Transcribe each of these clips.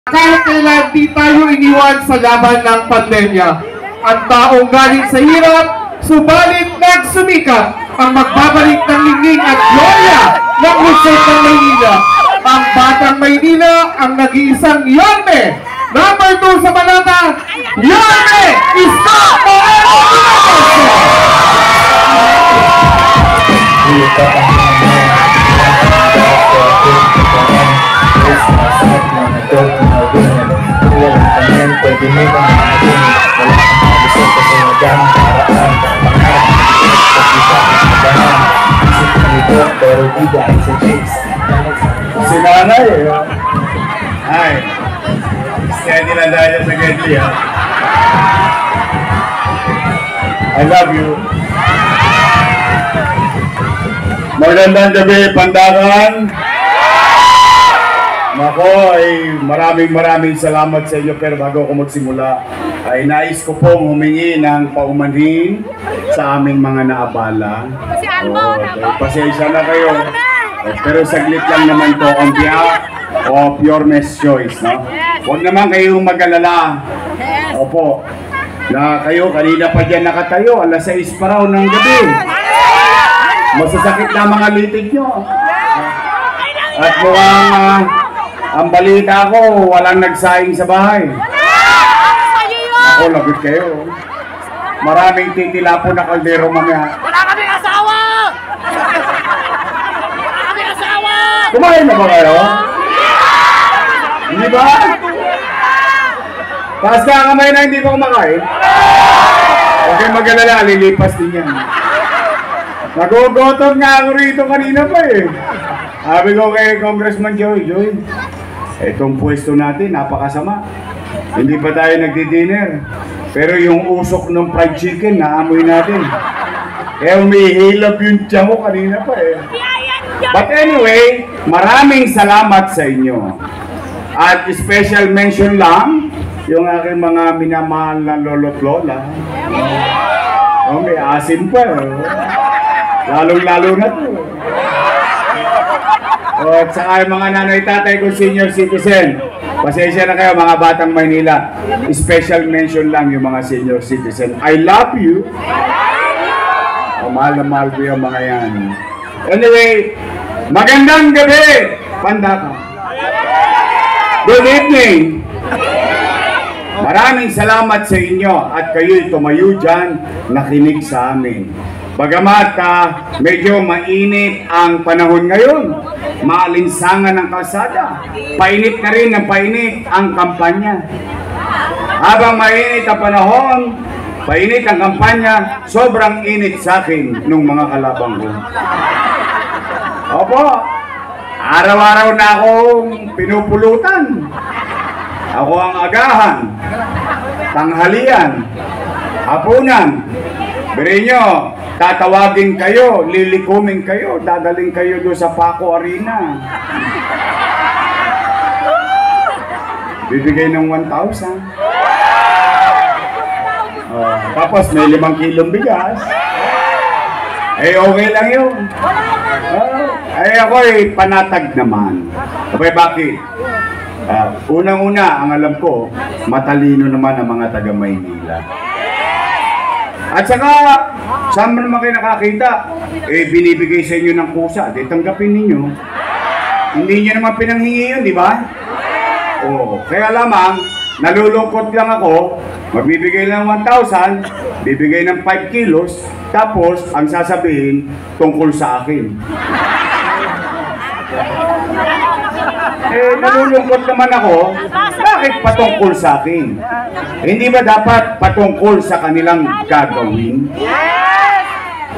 Kahit kailan di tayo iniwan sa laban ng pandemya. Ang taong galing sa hirap, subalit nagsumikap ang magbabalik ng lingling at gloria ng Luzon ng Maynila. Ang Batang Maynila ang nag-iisang Yorme. Number 2 sa Manata, Yorme Isko Moreno Inosio! Si nanay ay steady na dahil sa Gedli ha. I love you. Magandang gabi, Pandakan. Nako, ay maraming salamat sa inyo, pero bago ako magsimula ay nais ko pong humingi ng paumanhin sa aming mga naabala. Pasensya na kayo, pero saglit lang naman to on behalf of Yorme's Choice, no? Huwag naman kayong mag-alala. Opo, na kayo kanina pa dyan nakatayo, alas 6 pa raw ng gabi. Masasakit na mga litig nyo. At mukhang ang balita ko, walang nagsaing sa bahay. Ako, lagot kayo. Maraming titila po na kaldero mamaya. Wala kaming asawa! Wala kaming asawa! Kumain na ba kayo? Hindi ba? Taas ka kamay na hindi pa kumakain. Okay, mag-alala, lilipas din yan. Nagugotot nga ako rito kanina pa eh. Sabi ko kay Congressman Joy, itong pwesto natin, napakasama. Hindi pa tayo nagdi-dinner. Pero yung usok ng fried chicken, naamoy natin. Kaya umihilap yung tiyan ko kanina pa eh. But anyway, maraming salamat sa inyo. At special mention lang, yung aking mga minamahal na lolo't lola. Oh, may asin pa eh. Lalong-lalo na to. At saka yung mga nanay-tatay ko senior citizen, pasensya na kayo mga Batang Maynila. Special mention lang yung mga senior citizen. I love you. Mahal na mahal ko yung mga yan. Anyway, magandang gabi, Pandakan. Good evening. Maraming salamat sa inyo at kayo'y tumayo dyan, nakinig sa amin. Bagamat medyo mainit ang panahon ngayon, maalinsangan ng kalsada, painit na rin ng painit ang kampanya. Habang mainit ang panahon, painit ang kampanya, sobrang init sa akin nung mga kalabang ko. Opo, araw-araw na akong pinupulutan. Ako ang agahan, tanghalian, hapunan. Biri nyo, tatawagin kayo, lilikumin kayo, dadaling kayo doon sa Paco Arena. Bibigay ng 1,000. Tapos may 5 kilong bigas. Eh, okay lang yun. Ay, ako ay panatag naman. Okay, bakit? Unang-una, ang alam ko, matalino naman ang mga taga Maynila. At saka, saan naman kayo nakakita? Eh, binibigay sa inyo ng kusa. Di tanggapin ninyo. Hindi nyo naman pinanghingi yun, di ba? Oo. Kaya lamang, nalulungkot lang ako, magbibigay ng 1,000, bibigay ng 5 kilos, tapos, ang sasabihin, tungkol sa akin. Eh, nalulungkot naman ako, bakit patungkol sa akin? Hindi ba dapat patungkol sa kanilang gagawin?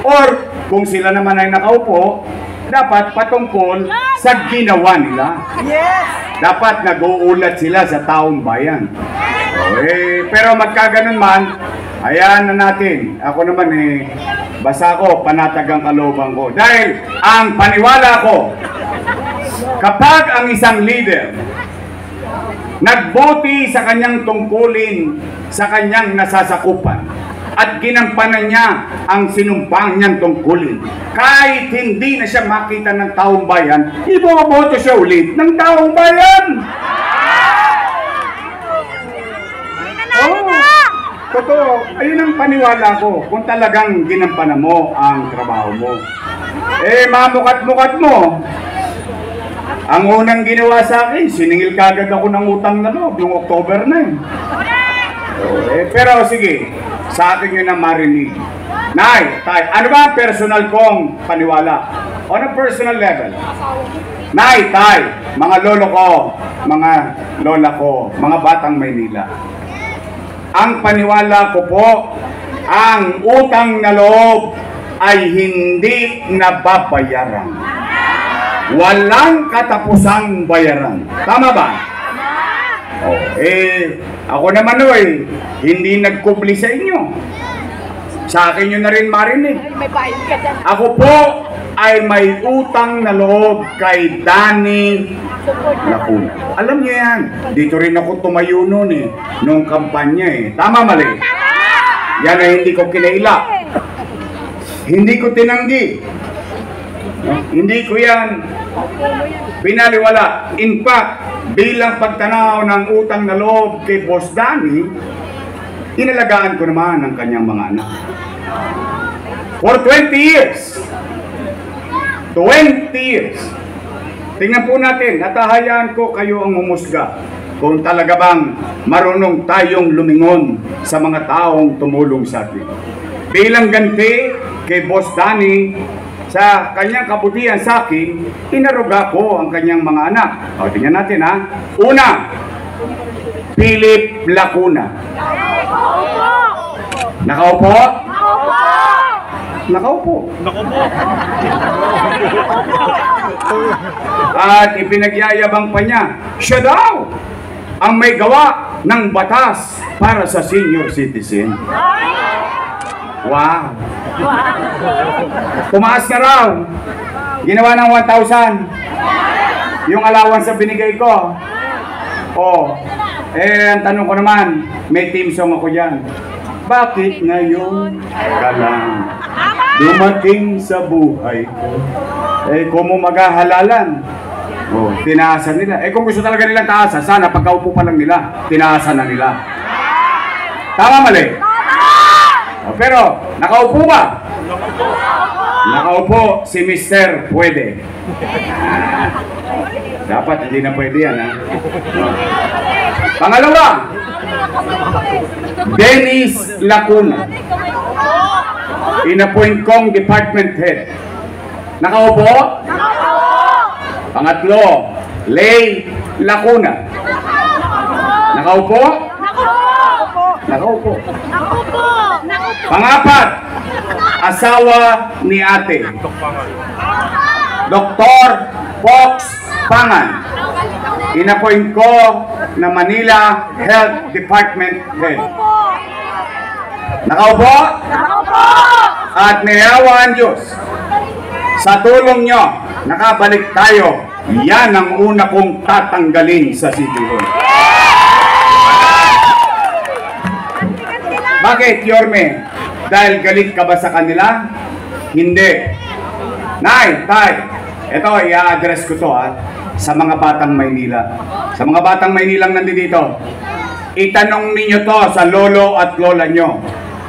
Or, kung sila naman ay nakaupo, dapat patungkol sa ginawa nila. Dapat nag-uulat sila sa taong bayan. Pero magkaganon man, ayan na natin. Ako naman basta ko, panatag ang kalooban ko. Dahil ang paniwala ko, kapag ang isang leader nagbuti sa kanyang tungkulin, sa kanyang nasasakupan, at ginampanan niya ang sinumpang niyang tungkulin, kahit hindi na siya makita ng taong bayan, iboboto siya ulit ng taong bayan. Ayun ang paniwala ko, kung talagang ginampanan mo ang trabaho mo. Mamukat-mukat mo. Ang unang ginawa sa akin, siningil kagad ako ng utang na loob, yung October 9. Pero sige, sa akin yun ang marinig. Nay, tay, ano ba ang personal kong paniwala? On a personal level. Nay, tay, mga lolo ko, mga lola ko, mga batang Maynila. Ang paniwala ko po, ang utang na loob ay hindi nababayaran. Walang katapusang bayaran. Tama ba? Ako naman hindi nagkubli sa inyo. Sa akin nyo na rin marinig. Ako po ay may utang na loob kay Danny Lacuna. Alam niyo yan, dito rin ako tumayo noon nung kampanya Tama mali? Yan ay hindi ko kinaila. Hindi ko tinanggi. Hindi ko yan pinaliwala. In fact, bilang pagtanaw ng utang na loob kay Boss Danny, inalagaan ko naman ang kanyang mga anak. For 20 years. 20 years. Tingnan po natin, natahayaan ko kayo ang humusga kung talaga bang marunong tayong lumingon sa mga taong tumulong sa atin. Bilang ganti kay Boss Danny, sa kanyang kabutihan sa akin, inaruga ko ang kanyang mga anak. O, tingnan natin Una, Philip Lacuna. Nakaupo? Nakaupo. At ipinagyayabang pa niya, siya daw ang may gawa ng batas para sa senior citizen. Wow. Tumaas na raw. Ginawa ng 1,000. Yung allowance na binigay ko. Ang tanong ko naman, may team song ako dyan. Bakit ngayon ka lang dumating sa buhay ko? Kung mo maghahalalan, tinaasan nila. Kung gusto talaga nilang taasan, sana pagkaupo pa lang nila, tinaasan na nila. Tama mali? Pero, nakaupo ba? Nakaupo si Mr. Pwede. Dapat hindi na pwede yan Pangalawa, Dennis Lacuna. Inappoint kong department head. Nakaupo? Pangatlo, Lay Lacuna. Nakaupo? Nakaupo. Pangapat, asawa ni ate, Dr. Fox Pangan. Inappoint ko na Manila Health Department Head. Nakaupo? At may awa ang Diyos. Sa tulong nyo, nakabalik tayo. Yan ang una kong tatanggalin sa City Hall. Bakit, Yorme? Dahil galit ka ba sa kanila? Hindi. Nay, tay, ito, i-address ko to sa mga batang Maynila. Sa mga batang Maynilang nandito, itanong ninyo to sa lolo at lola nyo,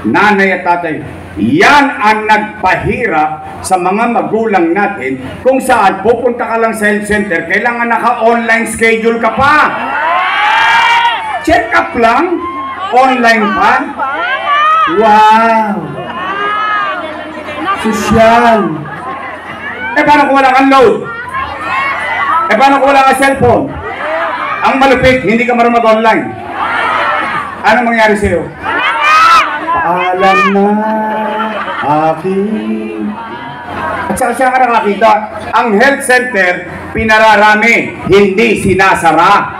nanay at tatay. Yan ang nagpahirap sa mga magulang natin kung saan pupunta ka lang sa health center, kailangan naka-online schedule ka pa. Check up lang, online pa. Wow! Sosyal. Paano kung wala kang load? Paano kung wala kang cellphone? Ang malupit, hindi ka marunong mag-online. Ano mangyari sa'yo? Paalam na aking. At saka siya ka nakakita, ang health center, pinararami, hindi sinasara.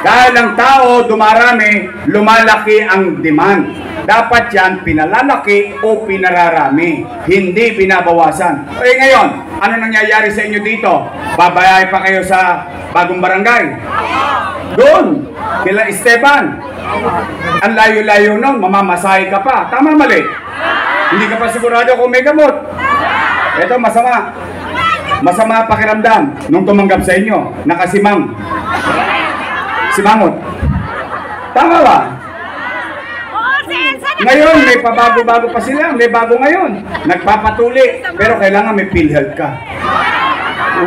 Dahil ang tao dumarami, lumalaki ang demand. Dapat yan pinalalaki o pinararami, hindi binabawasan. Ngayon, ano nangyayari sa inyo dito? Babayay pa kayo sa bagong barangay? Doon, kila Esteban. Ang layo-layo nun, mamamasahe ka pa. Tama mali? Hindi ka pa sigurado kung may gamot. Ito, masama. Masama pakiramdam nung tumanggap sa inyo, nakasimang. Simangot. Tama ba? Oo, si Elsa Ngayon, may pabago-bago pa sila. May bago ngayon. Nagpapatuli. Pero kailangan may PhilHealth ka.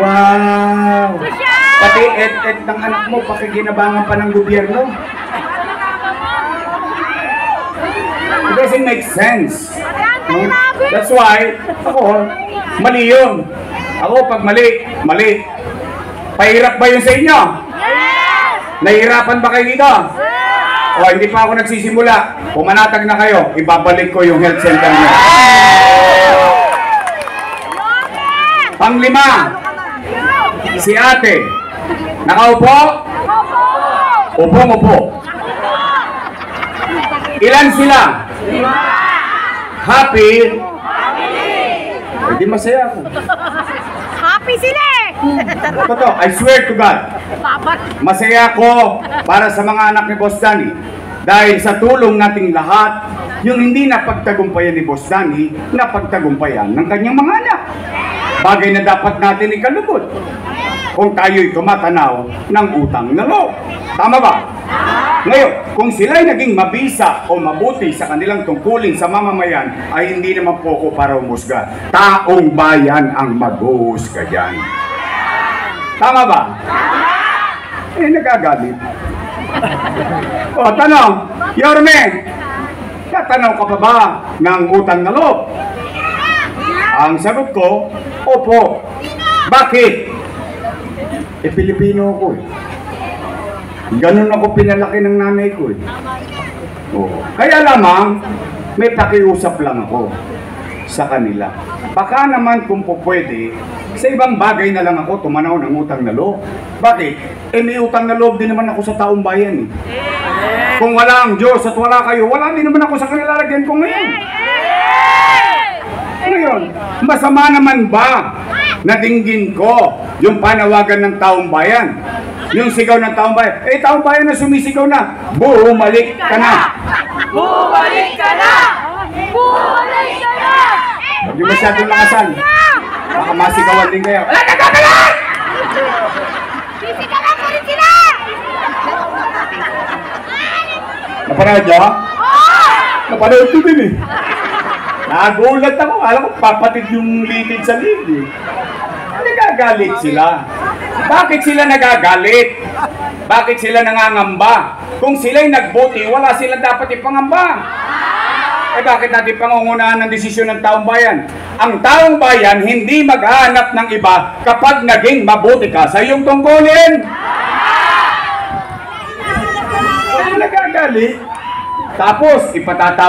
Wow! Pati et ng anak mo, pakikinabangan pa ng gobyerno. It doesn't make sense. No? That's why, ako, mali yun. Ako, pag mali, mali. Pahirap ba yun sa inyo? Yes! Nahihirapan ba kayo dito? O, hindi pa ako nagsisimula. Pumanatag na kayo, ibabalik ko yung health center niyo. Panglima, si ate. Nakaupo? Upo. Ilan sila? Happy? Hindi masaya ako. Happy sila eh! Totoo, I swear to God. Masaya ako para sa mga anak ni Boss Danny. Dahil sa tulong nating lahat, yung hindi napagtagumpayan ni Boss Danny, napagtagumpayan ng kanyang mga anak. Bagay na dapat natin ikalugod kung tayo'y tumatanaw ng utang na loob. Tama ba? Ngayon, kung sila'y naging mabisa o mabuti sa kanilang tungkulin sa mamamayan, ay hindi naman po ko para umusga. Taong bayan ang mag-uusga dyan. Tama ba? Eh, nagagalit. O, tanong, Yorme, tatanaw ka pa ba ng utang na loob? Ang sagot ko, opo. Bakit? Eh, Pilipino ako eh. Ganun ako pinalaki ng nanay ko eh. Oo. Kaya lamang, may pakiusap lang ako sa kanila. Baka naman kung po pwede, sa ibang bagay na lang ako tumanaw ng utang na loob. Bakit? Eh, may utang na loob din naman ako sa taong bayan eh. Kung wala ang Diyos at wala kayo, wala din naman ako sa kanilalagyan ko ngayon. Ngayon, masama naman ba na dinggin ko yung panawagan ng taong bayan? Yung sigaw ng taong bayan. Eh, taong bayan na sumisigaw na, bumalik ka na! Bumalik ka na! Bumalik ka na! Huwag yung masyadong lakasan. Baka masigawan din kayo. Wala ka gagalan! Sisigawan ko rin sila! Napanood niyo? Napanood ko din eh. Nagulat ako. Alam ko, papatid yung litid sa lid eh. Nagagalit sila. Bakit sila nagagalit? Bakit sila nangangamba? Kung sila'y nagbuti, wala sila dapat ipangamba. Eh bakit natin pangungunahan ng desisyon ng taong bayan? Ang taong bayan hindi maghahanap ng iba kapag naging mabuti ka sa iyong tungkulin. Nagagalit. Tapos ipatatawa